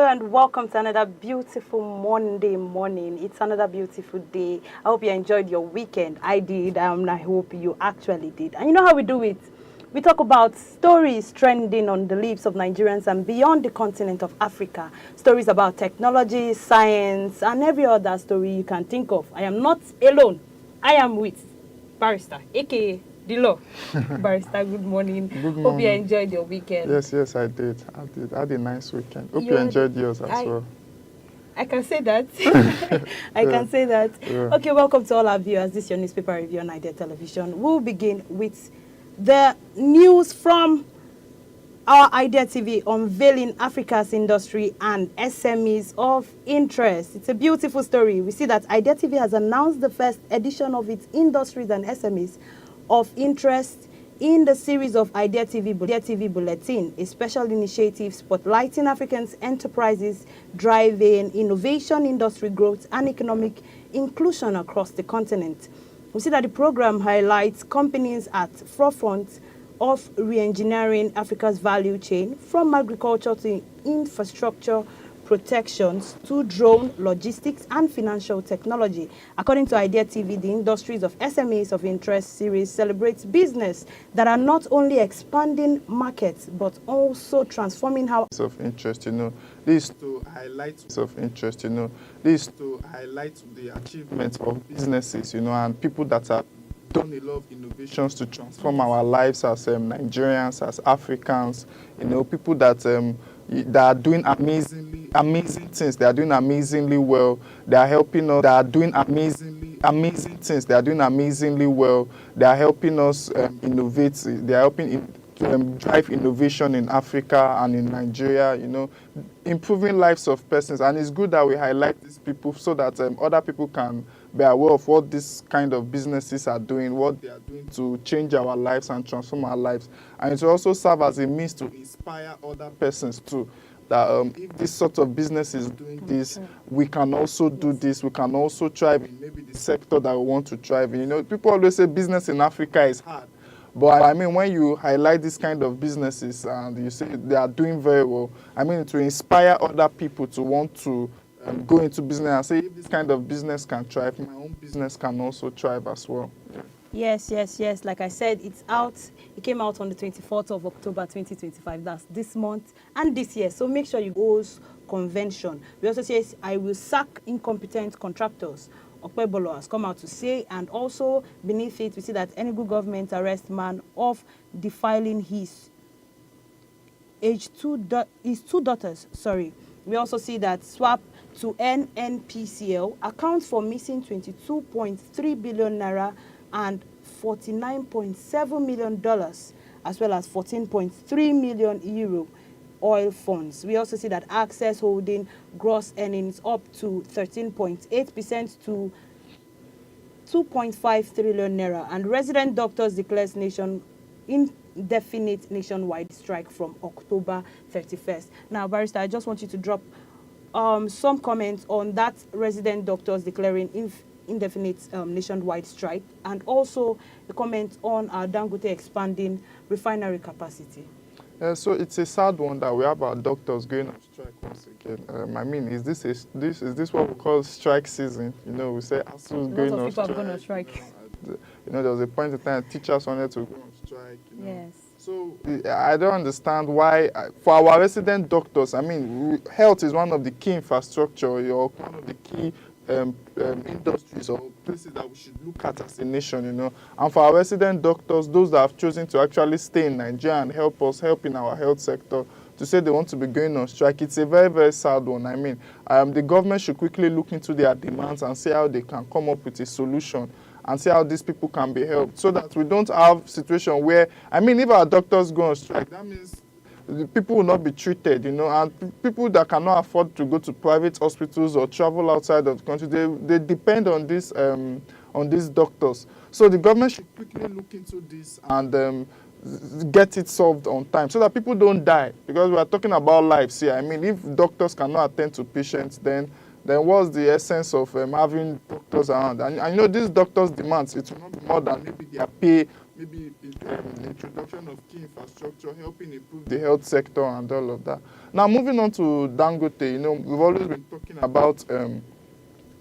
Hello and welcome to another beautiful Monday morning. It's another beautiful day. I hope you enjoyed your weekend. I did, and I hope you actually did. And you know how we do it? We talk about stories trending on the lips of Nigerians and beyond the continent of Africa. Stories about technology, science, and every other story you can think of. I am not alone. I am with Barrister, aka Dilo. Barrister, good morning. Good Hope you morning. enjoyed your weekend. Yes, I did. I had a nice weekend. Hope you You- enjoyed yours as well. I can say that. I can say that. Yeah. Okay, welcome to all our viewers. This is your newspaper review on Idea Television. We'll begin with the news from our Idea TV unveiling Africa's industry and SMEs of interest. It's a beautiful story. We see that Idea TV has announced the first edition of its industries and SMEs of interest in the series of Idea TV Bulletin, a special initiative spotlighting Africans' enterprises driving innovation, industry growth, and economic inclusion across the continent. We see that the program highlights companies at forefront of re-engineering Africa's value chain, from agriculture to infrastructure protections to drone logistics and financial technology. According to Idea TV, the industries of SMEs of interest series celebrates business that are not only expanding markets but also transforming how Of interest, this to highlight this to highlight the achievements of businesses, and people that have done a lot of innovations to transform our lives as Nigerians, as Africans, people that are doing amazing things. They are doing amazingly well. They are helping us. They are doing amazing things. They are doing amazingly well. They are helping us innovate. They are helping drive innovation in Africa and in Nigeria, improving lives of persons. And it's good that we highlight these people so that other people can be aware of what these kind of businesses are doing, what they are doing to change our lives and transform our lives. And it will also serve as a means to inspire other persons too. That if this sort of business is doing this, we can also do this. We can also thrive in maybe the sector that we want to thrive in. People always say business in Africa is hard. But I mean, when you highlight this kind of businesses and you say they are doing very well, I mean, to inspire other people to want to go into business and say, if this kind of business can thrive, my own business can also thrive as well. Yes. Like I said, it's out. It came out on the 24th of October 2025. That's this month and this year. So make sure you go to convention. We also say, I will sack incompetent contractors. Okpebolo has come out to say, and also beneath it, we see that Enugu government arrests man of defiling his two daughters. We also see that swap to NNPCL accounts for missing 22.3 billion naira and $49.7 million, as well as 14.3 million euro oil funds. We also see that Access Holding gross earnings up to 13.8% to 2.5 trillion naira, and resident doctors declares indefinite nationwide strike from October 31st. Now, Barrister, I just want you to drop some comments on that resident doctors declaring indefinite nationwide strike, and also a comment on our Dangote expanding refinery capacity. So it's a sad one that we have our doctors going on strike once again. I mean, is this what we call strike season? We say ASU's going on strike. Lots of people are going on strike. There was a point in time teachers wanted to go on strike. Yes. So I don't understand why, for our resident doctors, I mean, health is one of the key infrastructure or one of the key industries or places that we should look at as a nation, And for our resident doctors, those that have chosen to actually stay in Nigeria and help in our health sector, to say they want to be going on strike, it's a very, very sad one. I mean, the government should quickly look into their demands and see how they can come up with a solution and see how these people can be helped, so that we don't have a situation where, I mean, if our doctors go on strike, that means the people will not be treated, and people that cannot afford to go to private hospitals or travel outside of the country, they depend on these doctors. So the government should quickly look into this and get it solved on time, so that people don't die, because we are talking about lives here. I mean, if doctors cannot attend to patients, then what's the essence of having doctors around? And these doctors' demands, it will not be more than maybe their pay, maybe the introduction of key infrastructure, helping improve the health sector and all of that. Now, moving on to Dangote, we've always been talking about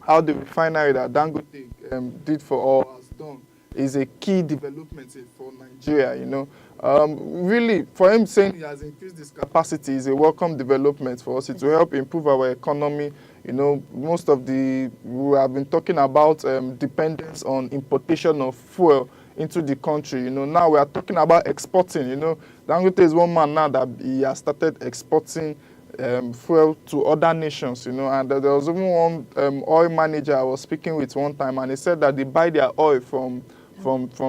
how the refinery that Dangote did for or has done is a key development for Nigeria, Really, for him saying he has increased his capacity is a welcome development for us. It will help improve our economy. Most of we have been talking about dependence on importation of fuel into the country. Now we are talking about exporting. Dangote is one man now that he has started exporting fuel to other nations, and there was even one oil manager I was speaking with one time, and he said that they buy their oil from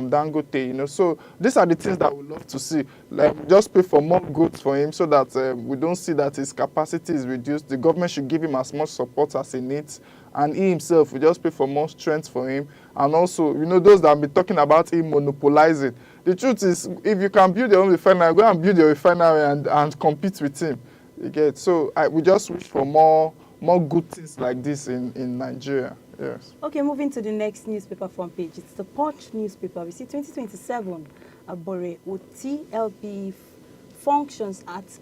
Dangote, So these are the things that we love to see. Like, just pay for more goods for him so that we don't see that his capacity is reduced. The government should give him as much support as he needs, and he himself will just pay for more strength for him. And also, those that have been talking about him monopolizing. The truth is, if you can build your own refinery, go and build your refinery and compete with him. You get? So we just wish for more good things like this in Nigeria. Yes. Okay, moving to the next newspaper front page. It's the Punch newspaper. We see 2027 Abore with TLP factions at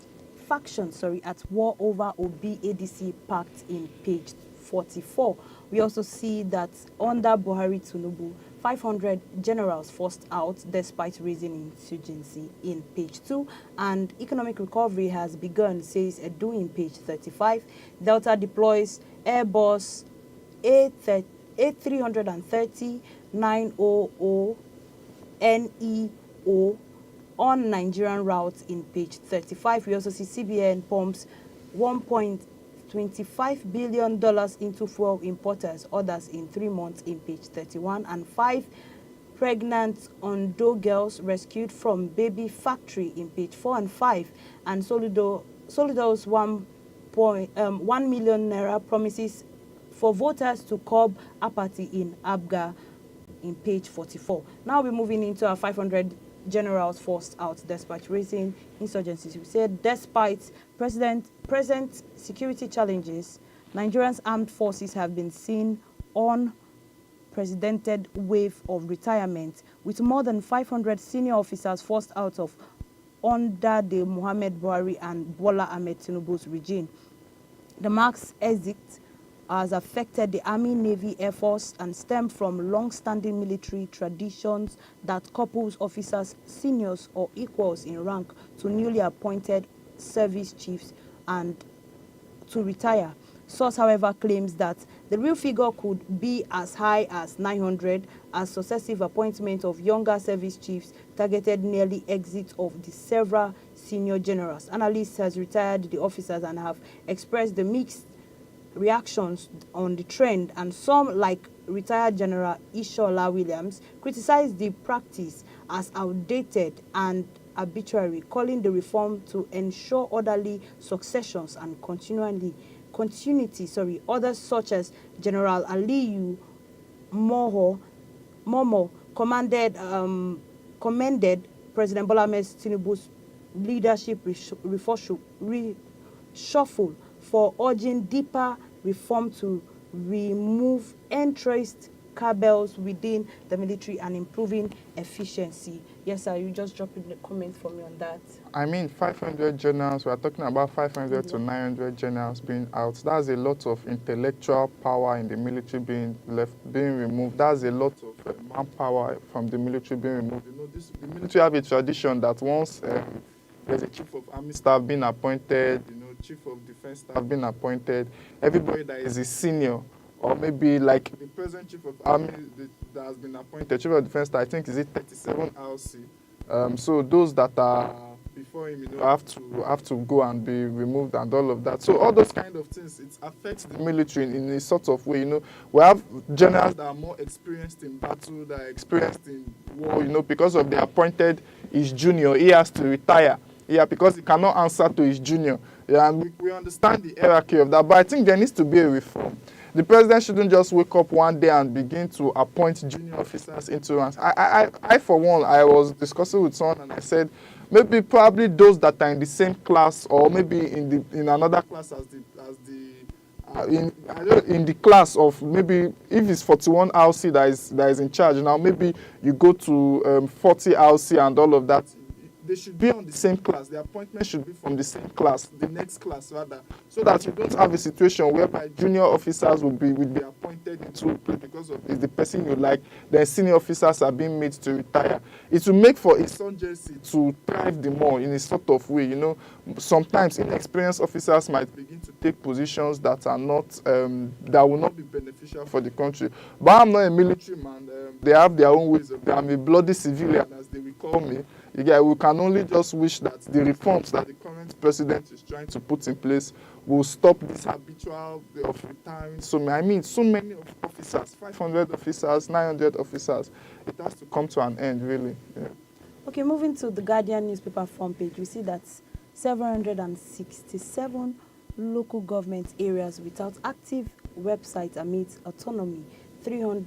war over Obi ADC pact in page 44. We also see that under Buhari Tinubu, 500 generals forced out despite raising insurgency in page 2. And economic recovery has begun, says Edu in page 35. Delta deploys Airbus A330 900 NEO on Nigerian routes in page 35. We also see CBN pumps $1.25 billion into fuel importers, orders in 3 months in page 31. And 5 pregnant Ondo girls rescued from baby factory in page 4 and 5. And Solido's 1 million naira promises for voters to curb apathy in Abga in page 44. Now we're moving into our 500 generals forced out despite raising insurgencies. We said despite present security challenges, Nigeria's armed forces have been seen on unprecedented wave of retirement, with more than 500 senior officers forced out of under the Muhammad Buhari and Bola Ahmed Tinubu's regime. The mass exit has affected the Army, Navy, Air Force and stemmed from long-standing military traditions that couples officers, seniors or equals in rank to newly appointed service chiefs and to retire. Source, however, claims that the real figure could be as high as 900 as successive appointments of younger service chiefs targeted nearly exit of the several senior generals. Analysts has retired the officers and have expressed the mixed reactions on the trend, and some, like retired General Ishola Williams, criticized the practice as outdated and arbitrary, calling the reform to ensure orderly successions and continuity. Others, such as General Aliyu Momo, commended President Bola Ahmed Tinubu's leadership reshuffle for urging deeper reform to remove entrenched cabals within the military and improving efficiency. Yes, sir, you just dropped in the comment for me on that. I mean, 500 journals, we are talking about 500 to 900 journals being out. That's a lot of intellectual power in the military being removed. That's a lot of manpower from the military being removed. The military have a tradition that once there's a chief of army staff being appointed, chief of defense staff being appointed, everybody that is a senior, or maybe like the present chief of army that has been appointed, chief of defense staff, I think is it 37 RC. So those that are before him, have to go and be removed and all of that. So all those kind of things, it affects the military in a sort of way. We have generals that are more experienced in battle, that are experienced in war. Because of the appointed his junior, he has to retire. Yeah, because he cannot answer to his junior. Yeah, and we understand the hierarchy of that, but I think there needs to be a reform. The president shouldn't just wake up one day and begin to appoint junior officers into ranks. I for one, I was discussing with someone and I said, probably those that are in the same class or maybe in another class as in the class of maybe if it's 41 RC that is in charge now, maybe you go to 40 RC and all of that. They should be on the same class. The appointment should be from the same class, the next class rather, so that you don't have a situation whereby junior officers will be appointed into place because of it's the person you like. Then senior officers are being made to retire. It will make for insurgency to thrive the more in a sort of way. You know, sometimes inexperienced officers might begin to take positions that are not that will not be beneficial for the country. But I'm not a military man. They have their own ways of. I'm a bloody civilian, as they will call me. Yeah, we can only just wish that the reforms that the current president is trying to put in place will stop this habitual of retiring. So many officers, 500 officers, 900 officers. It has to come to an end, really. Yeah. Okay, moving to the Guardian newspaper front page, we see that 767 local government areas without active websites amidst autonomy, 3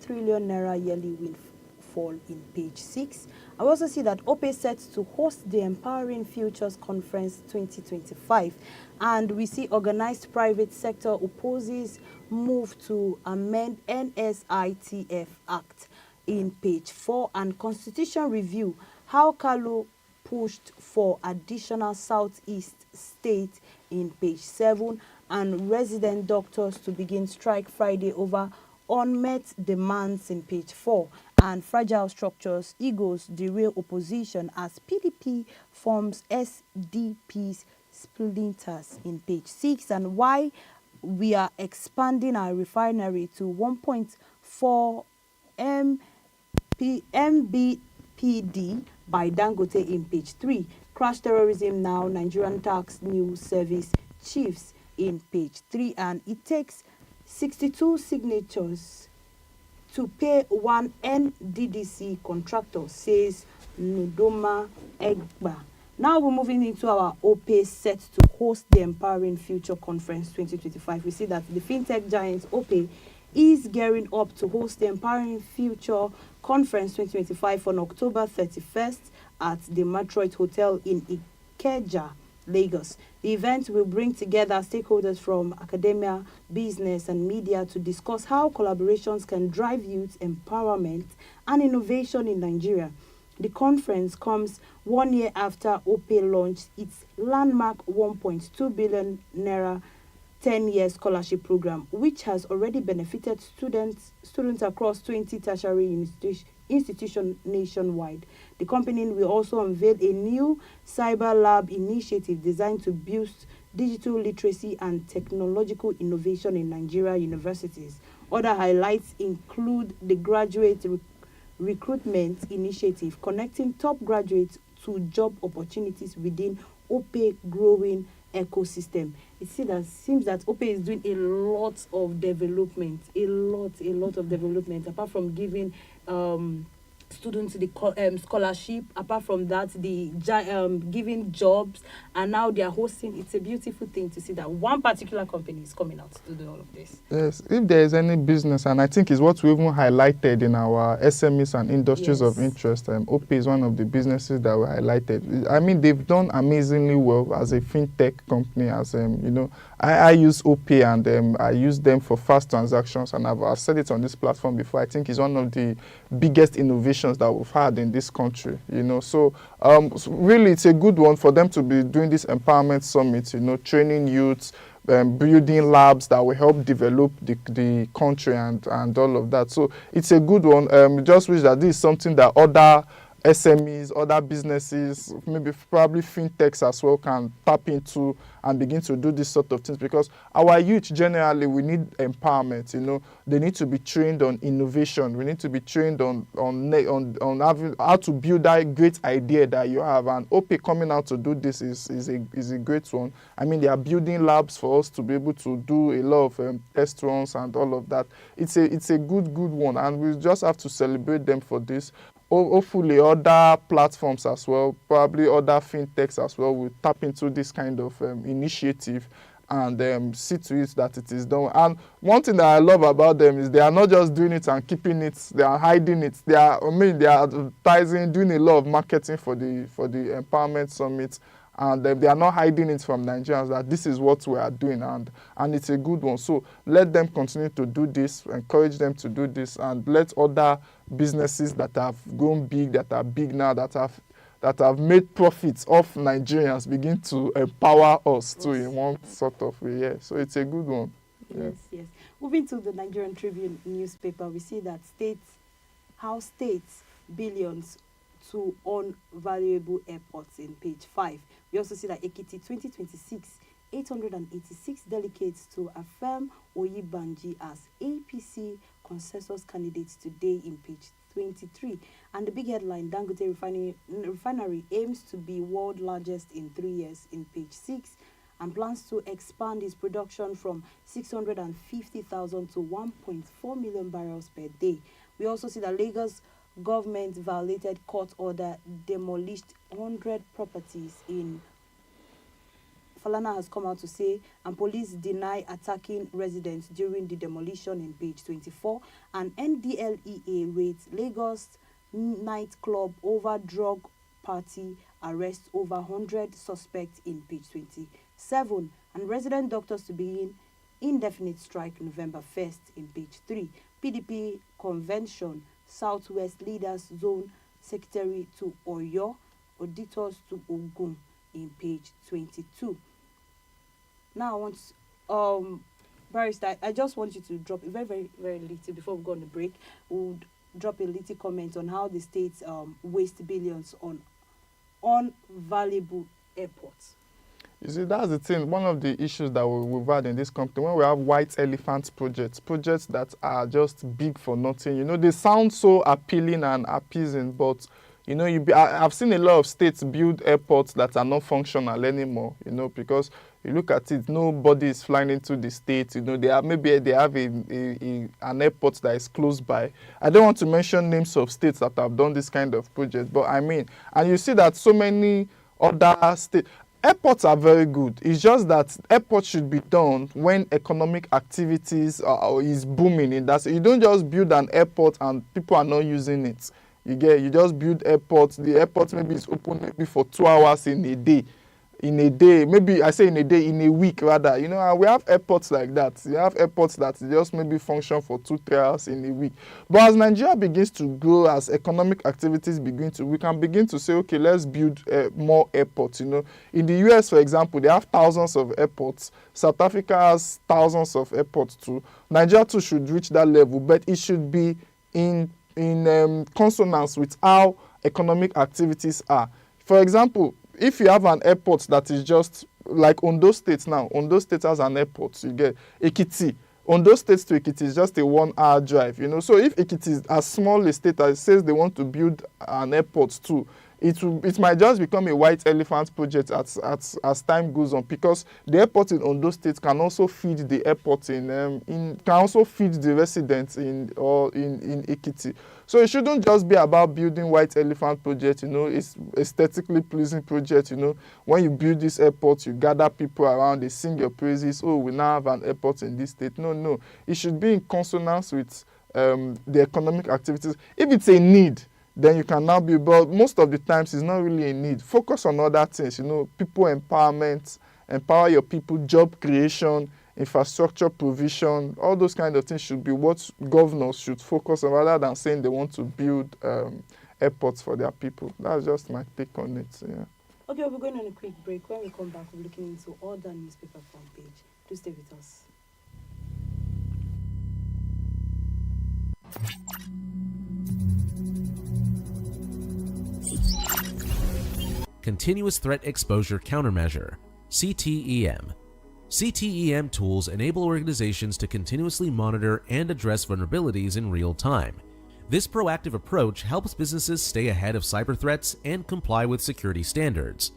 trillion naira yearly windfall in page 6. I also see that OPE is set to host the Empowering Futures Conference 2025, and we see organized private sector opposes move to amend NSITF Act in page 4, and Constitution Review, how Kalu pushed for additional Southeast state in page 7, and resident doctors to begin strike Friday over unmet demands in page 4, and fragile structures, egos derail opposition as PDP forms SDP's splinters in page 6, and why we are expanding our refinery to 1.4 MBPD by Dangote in page 3. Crash terrorism now, Nigerian tax news service chiefs in page 3, and it takes 62 signatures to pay one NDDC contractor, says Nudoma Egba. Now we're moving into our OPE set to host the Empowering Future Conference 2025. We see that the fintech giant OPE is gearing up to host the Empowering Future Conference 2025 on October 31st at the Matroid Hotel in Ikeja, Lagos. The event will bring together stakeholders from academia, business, and media to discuss how collaborations can drive youth empowerment and innovation in Nigeria. The conference comes 1 year after OPE launched its landmark 1.2 billion naira 10-year scholarship program, which has already benefited students across 20 tertiary institutions nationwide. The company will also unveil a new cyber lab initiative designed to boost digital literacy and technological innovation in Nigeria universities. Other highlights include the graduate recruitment initiative, connecting top graduates to job opportunities within OPE growing ecosystem. It seems that OPE is doing a lot of development, a lot of development, apart from giving students the scholarship. Apart from that, the giving jobs, and now they are hosting. It's a beautiful thing to see that one particular company is coming out to do all of this. Yes, if there is any business, and I think it's what we even highlighted in our SMEs and industries of interest, OPE is one of the businesses that we highlighted. I mean, they've done amazingly well as a fintech company. As you know, I use OPE, and I use them for fast transactions, and I've said it on this platform before. I think it's one of the biggest innovations that we've had in this country, you know. So really, it's a good one for them to be doing this empowerment summit, you know, training youths, building labs that will help develop the country and all of that. So it's a good one. Just wish that this is something that other SMEs, other businesses, maybe probably fintechs as well can tap into and begin to do this sort of things, because our youth generally, we need empowerment, you know. They need to be trained on innovation. We need to be trained on having how to build that great idea that you have, and OPE coming out to do this is a great one. I mean, they are building labs for us to be able to do a lot of test runs and all of that. It's a good one, and we just have to celebrate them for this. Hopefully other platforms as well, probably other fintechs as well, will tap into this kind of initiative and see to it that it is done. And one thing that I love about them is they are not just doing it and keeping it, they are hiding it. They are advertising, doing a lot of marketing for the Empowerment Summit and they are not hiding it from Nigerians that this is what we are doing, and it's a good one. So let them continue to do this, encourage them to do this, and let other businesses that have gone big, that are big now, that have made profits off Nigerians begin to empower us too in one sort of way. Yeah. So it's a good one. Yes, yes. Moving to the Nigerian Tribune newspaper, we see that states billions to unvaluable airports in page 5. We also see that Ekiti 2026, 886 delegates to affirm Oyibanji as APC consensus candidates today in page 23. And the big headline, Dangote refinery aims to be world largest in 3 years in page 6 and plans to expand its production from 650,000 to 1.4 million barrels per day. We also see that Lagos government violated court order, demolished 100 properties in Falana has come out to say, and police deny attacking residents during the demolition in page 24. And NDLEA raids Lagos nightclub over drug party, arrests over 100 suspects in page 27. And resident doctors to begin indefinite strike November 1st in page 3. PDP convention, Southwest leaders zone secretary to Oyo, auditors to Ogun in page 22. Now I want, Barrister, I just want you to drop a very, very, very little before we go on the break. We'll drop a little comment on how the states waste billions on unvaluable airports. You see, that's the thing. One of the issues that we've had in this company, when we have white elephant projects that are just big for nothing, you know, they sound so appealing and appeasing, but you know, I've seen a lot of states build airports that are not functional anymore, you know, because you look at it, nobody is flying into the state, you know, they have an airport that is close by. I don't want to mention names of states that have done this kind of project, but I mean, and you see that so many other states, airports are very good. It's just that airports should be done when economic activities is booming. You don't just build an airport and people are not using it. You just build airports. The airport maybe is open maybe for 2 hours in a day. Maybe I say in a day, in a week rather. You know, and we have airports like that. You have airports that just maybe function for 2-3 hours in a week. But as Nigeria begins to grow, as economic activities we can begin to say, okay, let's build more airports. You know, in the US, for example, they have thousands of airports. South Africa has thousands of airports too. Nigeria too should reach that level, but it should be in consonance with how economic activities are. For example, if you have an airport that is just like Ondo State now, Ondo State has an airport, you get Ekiti. Ondo State to Ekiti is just a 1-hour drive, you know. So if Ekiti is as small a state as it says they want to build an airport too, it might just become a white elephant project as time goes on, because the airport in Ondo State can also feed the airport can also feed the residents in Ekiti. So it shouldn't just be about building white elephant project, you know. It's aesthetically pleasing project, you know. When you build this airport, you gather people around, they sing your praises. Oh, we now have an airport in this state. No. It should be in consonance with the economic activities. If it's a need, then you can now build. But most of the times, it's not really a need. Focus on other things, you know, people empowerment, empower your people, job creation, infrastructure provision, all those kind of things should be what governors should focus on, rather than saying they want to build airports for their people. That's just my take on it. Yeah. Okay, we're going on a quick break. When we come back, we're looking into all the newspaper front page. Do stay with us. Continuous Threat Exposure Countermeasure, CTEM. CTEM tools enable organizations to continuously monitor and address vulnerabilities in real time. This proactive approach helps businesses stay ahead of cyber threats and comply with security standards.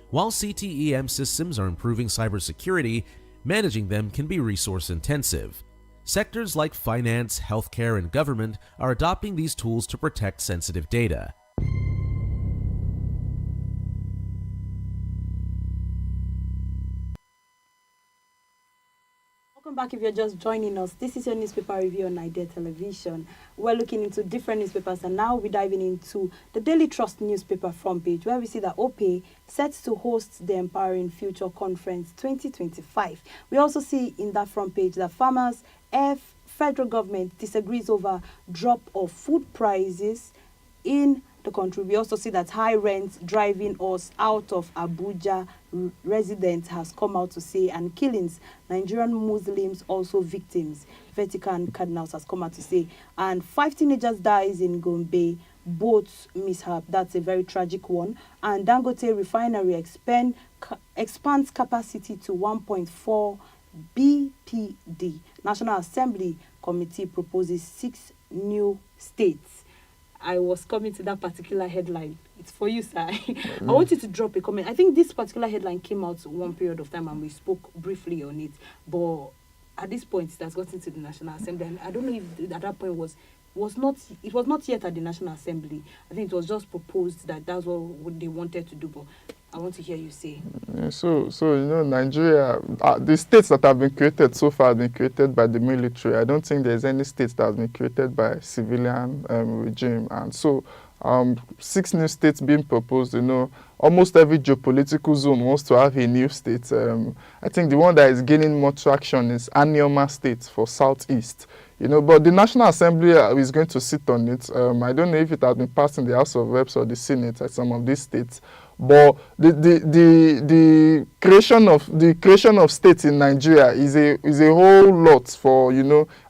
While CTEM systems are improving cybersecurity, managing them can be resource intensive. Sectors like finance, healthcare, and government are adopting these tools to protect sensitive data. Welcome back if you're just joining us. This is your newspaper review on Nigeria Television. We're looking into different newspapers, and now we're diving into the Daily Trust newspaper front page, where we see that OPE set to host the Empowering Future Conference 2025. We also see in that front page that farmers, federal government disagrees over drop of food prices in the country. We also see that high rent driving us out of Abuja, residents has come out to say, and killings, Nigerian Muslims also victims, Vatican cardinals has come out to say, and 5 teenagers dies in Gombe, boat mishap. That's a very tragic one. And Dangote refinery expands capacity to 1.4 BPD. National Assembly Committee proposes 6 new states. I was coming to that particular headline. It's for you, sir. I want you to drop a comment. I think this particular headline came out one period of time and we spoke briefly on it. But at this point, it has gotten to the National Assembly. And I don't know if at that point it was not yet at the National Assembly. I think it was just proposed that that's what they wanted to do. But I want to hear you say. Yeah, so Nigeria, the states that have been created so far have been created by the military. I don't think there's any states that have been created by civilian regime. And so 6 new states being proposed, almost every geopolitical zone wants to have a new state. I think the one that is gaining more traction is Anioma State for Southeast. But the National Assembly is going to sit on it. I don't know if it has been passed in the House of Reps or the Senate at some of these states. But the creation of states in Nigeria is a whole lot for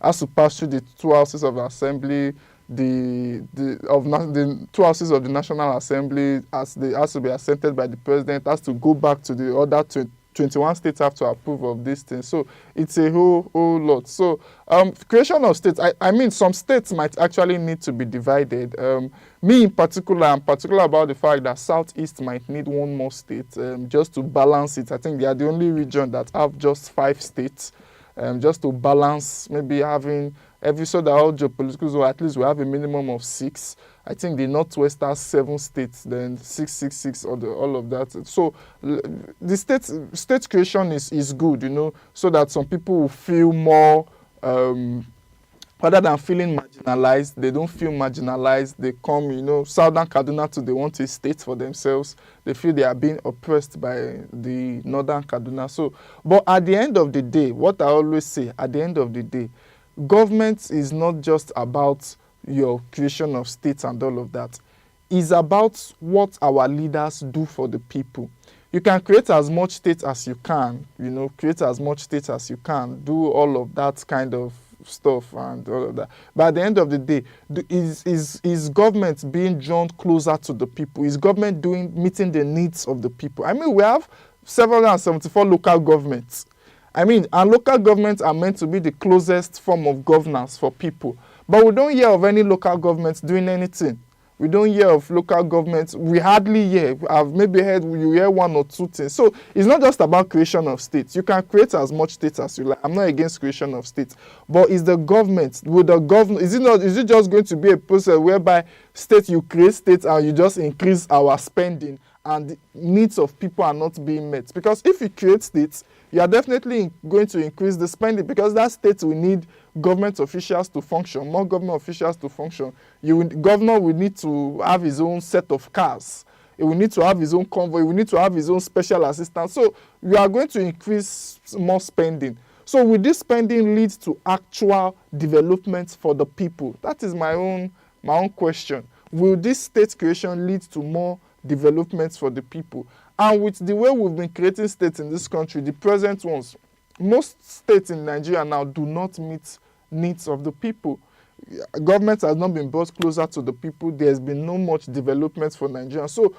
has to pass through the 2 houses of the Assembly, the 2 houses of the National Assembly, has to be assented by the President, has to go back to the other 21 states have to approve of this thing. So it's a whole lot. So creation of states, I mean, some states might actually need to be divided. Me in particular, I'm particular about the fact that Southeast might need 1 more state just to balance it. I think they are the only region that have just 5 states, just to balance, maybe having every so that all geopolitical zone, at least we have a minimum of 6. I think the Northwest has 7 states, then 6, all of that. So the state creation is good, so that some people will feel more, rather than feeling marginalized, they don't feel marginalized. They come, Southern Kaduna too, they want a state for themselves. They feel they are being oppressed by the Northern Kaduna. So, but at the end of the day, what I always say, at the end of the day, government is not just about your creation of states and all of that. It's about what our leaders do for the people. You can create as much states as you can, create as much states as you can, do all of that kind of stuff and all of that. But at the end of the day, is government being drawn closer to the people? Is government meeting the needs of the people? I mean, we have 774 local governments. I mean, and local governments are meant to be the closest form of governance for people. But we don't hear of any local governments doing anything. We don't hear of local governments. We hardly hear. I've maybe heard you hear 1 or 2 things. So it's not just about creation of states. You can create as much states as you like. I'm not against creation of states. But is the government, is it just going to be a process whereby you create states and you just increase our spending and the needs of people are not being met? Because if you create states, you are definitely going to increase the spending, because that state will need government officials to function, more government officials to function. Governor will need to have his own set of cars. He will need to have his own convoy. He will need to have his own special assistance. So you are going to increase more spending. So will this spending lead to actual development for the people? That is my own question. Will this state creation lead to more developments for the people? And with the way we've been creating states in this country, the present ones, most states in Nigeria now do not meet needs of the people. Government has not been brought closer to the people. There's been no much development for Nigeria. So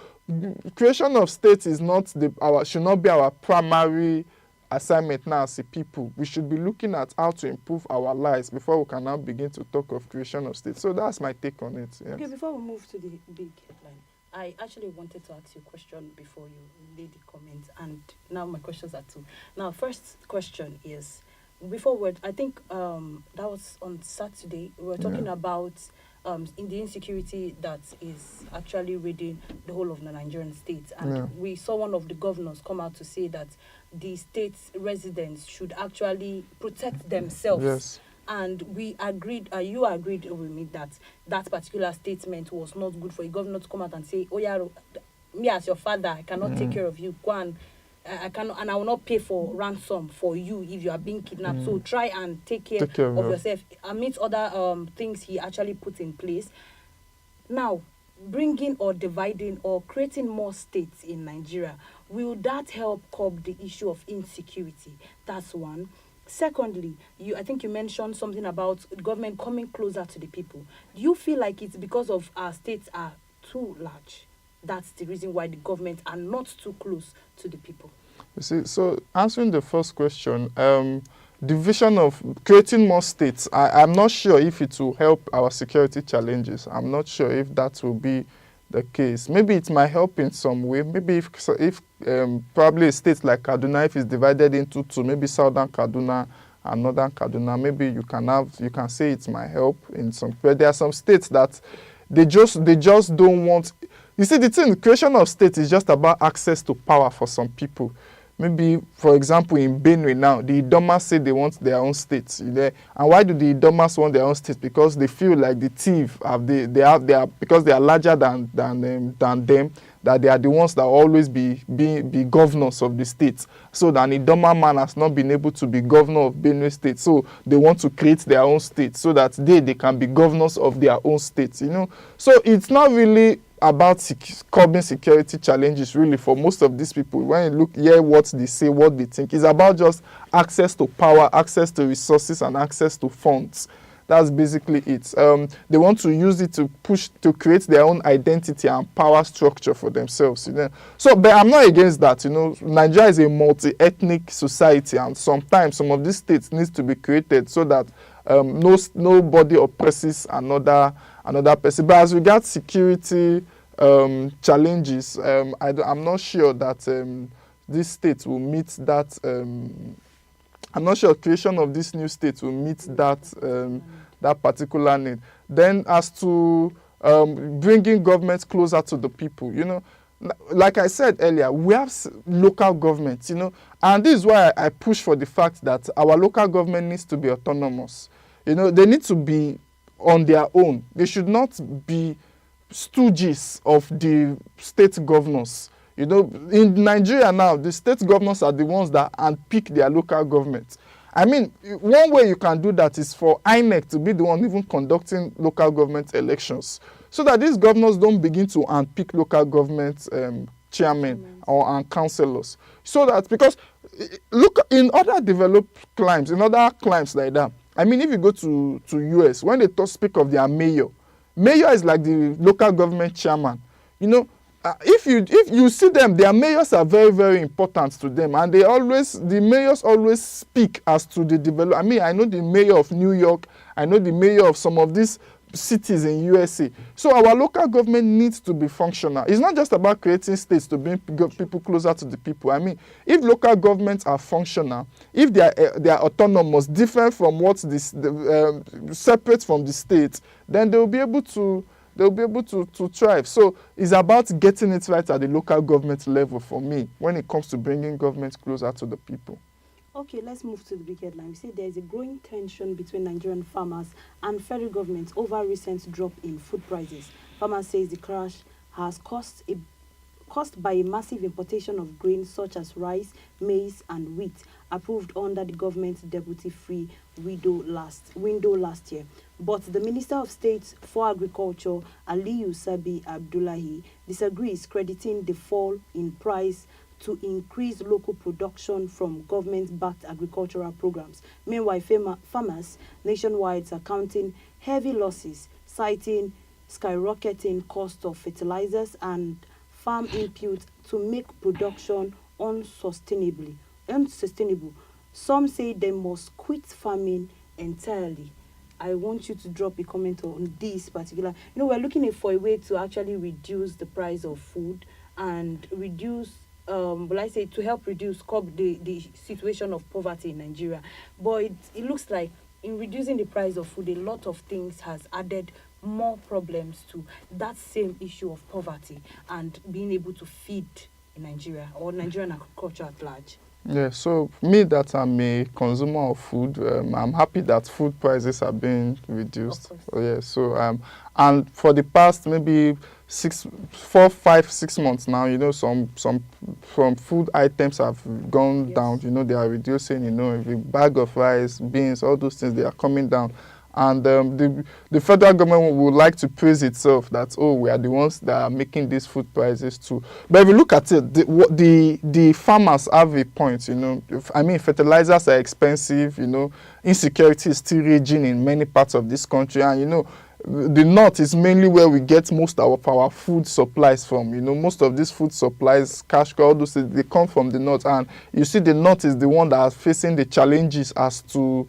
creation of states is should not be our primary assignment now as a people. We should be looking at how to improve our lives before we can now begin to talk of creation of states. So that's my take on it. Yes. Okay, before we move to the big headline, I actually wanted to ask you a question before you made the comment, and now my questions are 2. Now, first question is, I think that was on Saturday, we were talking about in the insecurity that is actually raiding the whole of the Nigerian state. And we saw one of the governors come out to say that the state's residents should actually protect themselves. Yes. And we agreed, you agreed with me that that particular statement was not good for a governor to come out and say, oh yeah, me as your father, I cannot take care of you. Go and I cannot, and I will not pay for ransom for you if you are being kidnapped. So try and take care of yourself. Amidst other things he actually put in place. Now, bringing or dividing or creating more states in Nigeria, will that help curb the issue of insecurity? That's one. Secondly, I think you mentioned something about government coming closer to the people. Do you feel like it's because of our states are too large? That's the reason why the government are not too close to the people. You see, so answering the first question, the vision of creating more states, I'm not sure if it will help our security challenges. I'm not sure if that will be the case. Maybe it might help in some way. Maybe if probably a state like Kaduna, if it's divided into two, maybe Southern Kaduna and Northern Kaduna, maybe you can say it might help in some. But there are some states that they just don't want. You see, the thing, creation of state is just about access to power for some people. Maybe, for example, in Benue now, the Idomas say they want their own state. And why do the Idomas want their own state? Because they feel like the thief because they are larger than them, that they are the ones that will always be governors of the state. So that an Idoma man has not been able to be governor of Benue State. So they want to create their own state so that they can be governors of their own state. So it's not really about curbing security challenges really for most of these people. When you hear what they say, what they think, it's about just access to power, access to resources, and access to funds. That's basically it. They want to use it to create their own identity and power structure for themselves. So, but I'm not against that. Nigeria is a multi-ethnic society, and sometimes some of these states needs to be created so that nobody oppresses another person. But as regards security challenges, I'm not sure that this state will meet that. I'm not sure creation of this new state will meet that particular need. Then, as to bringing governments closer to the people, like I said earlier, we have local governments, and this is why I push for the fact that our local government needs to be autonomous. They need to be on their own. They should not be stooges of the state governors. In Nigeria now, the state governors are the ones that handpick their local government. I mean, one way you can do that is for INEC to be the one even conducting local government elections, so that these governors don't begin to handpick local government chairmen and councillors. So that, because look, in other developed climes, like that, I mean, if you go to US, when they speak of their mayor is like the local government chairman. If you see them, their mayors are very, very important to them, and the mayors always speak as to the development. I mean, I know the mayor of New York, I know the mayor of some of these cities in USA. So our local government needs to be functional. It's not just about creating states to bring people closer to the people. I mean, if local governments are functional, if they are autonomous, different from separate from the state, then they'll be able to thrive. So it's about getting it right at the local government level for me when it comes to bringing government closer to the people. Okay, let's move to the big headline. We say there is a growing tension between Nigerian farmers and federal government over recent drop in food prices. Farmers say the crash has caused by a massive importation of grains such as rice, maize, and wheat, approved under the government's deputy-free window last year. But the Minister of State for Agriculture, Aliyu Sabi Abdullahi, disagrees, crediting the fall in price to increase local production from government-backed agricultural programs. Meanwhile, farmers nationwide are counting heavy losses, citing skyrocketing cost of fertilizers and farm inputs to make production unsustainable. Some say they must quit farming entirely. I want you to drop a comment on this particular. We're looking for a way to actually reduce the price of food and reduce, to help curb the situation of poverty in Nigeria. But it looks like in reducing the price of food, a lot of things has added more problems to that same issue of poverty and being able to feed in Nigeria or Nigerian agriculture at large. Yeah, so me that I'm a consumer of food, I'm happy that food prices are being reduced. course. Oh, yeah, so and for the past maybe 4, 5, 6 months now, some food items have gone Yes. down. They are reducing. The bag of rice, beans, all those things, they are coming down. And the federal government would like to praise itself that, oh, we are the ones that are making these food prices too. But if you look at it, the farmers have a point. I mean, fertilizers are expensive. Insecurity is still raging in many parts of this country, and the north is mainly where we get most of our food supplies from. Most of these food supplies, cash cow, all those things, they come from the north, and you see the north is the one that is facing the challenges as to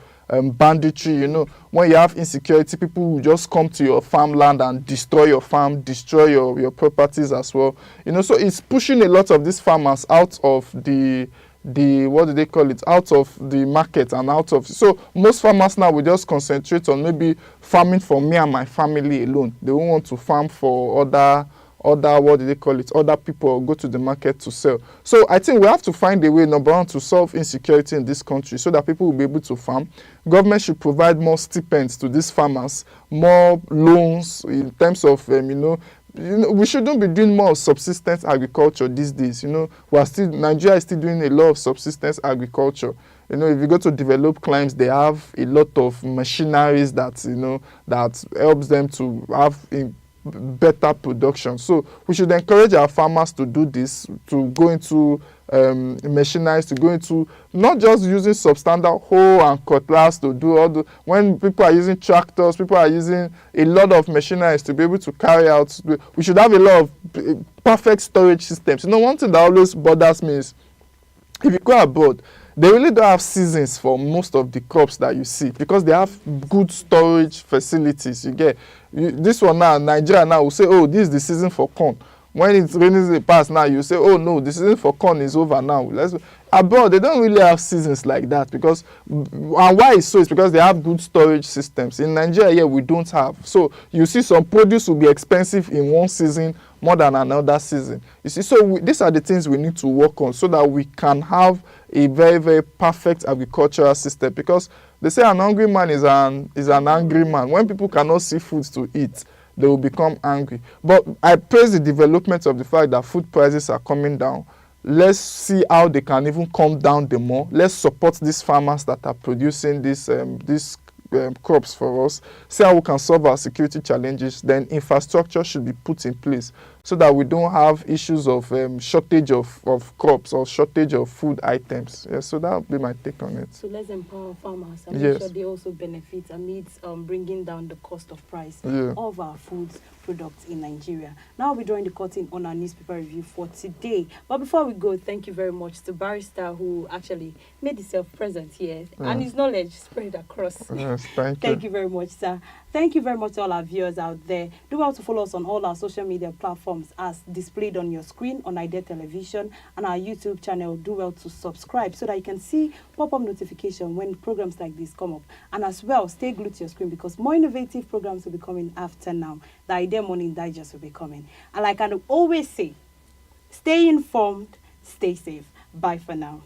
banditry. When you have insecurity, people will just come to your farmland and destroy your farm, destroy your properties as well. So it's pushing a lot of these farmers out of the what do they call it, out of the market, and so most farmers now will just concentrate on maybe farming for me and my family alone. They won't want to farm for other what do they call it, other people, or go to the market to sell. So I think we have to find a way, number one, to solve insecurity in this country so that people will be able to farm. Government should provide more stipends to these farmers, more loans in terms of we shouldn't be doing more subsistence agriculture these days. Nigeria is still doing a lot of subsistence agriculture. If you go to developed climes, they have a lot of machineries that that helps them to have better production. So we should encourage our farmers to do this, to go into machineries, to go into not just using substandard hoe and cutlass to do all the, when people are using tractors, people are using a lot of machineries to be able to carry out. We should have a lot of perfect storage systems. One thing that always bothers me is, if you go abroad, they really don't have seasons for most of the crops that you see, because they have good storage facilities. This one now, Nigeria now will say, oh, this is the season for corn. When it's raining past now, you say, oh no, the season for corn is over now. Abroad, they don't really have seasons like that, because, and why it's so is because they have good storage systems. In Nigeria, yeah, we don't have. So you see some produce will be expensive in one season more than another season. You see, so these are the things we need to work on so that we can have a very, very perfect agricultural system, because they say an hungry man is an angry man. When people cannot see food to eat, they will become angry. But I praise the development of the fact that food prices are coming down. Let's see how they can even come down the more. Let's support these farmers that are producing these crops for us. See how we can solve our security challenges. Then infrastructure should be put in place so that we don't have issues of shortage of crops or shortage of food items. Yeah, so that would be my take on it. So let's empower farmers and Yes. make sure they also benefit amidst bringing down the cost of price Yeah. of our food products in Nigeria. Now we're drawing the curtain on our newspaper review for today. But before we go, thank you very much to Barrister, who actually made himself present here and his knowledge spread across. Yes, thank you. Thank you very much, sir. Thank you very much to all our viewers out there. Do well to follow us on all our social media platforms as displayed on your screen on Idea Television and our YouTube channel. Do well to subscribe so that you can see pop-up notification when programs like this come up. And as well, stay glued to your screen because more innovative programs will be coming after now. The Idea Morning Digest will be coming. And like I always say, stay informed, stay safe. Bye for now.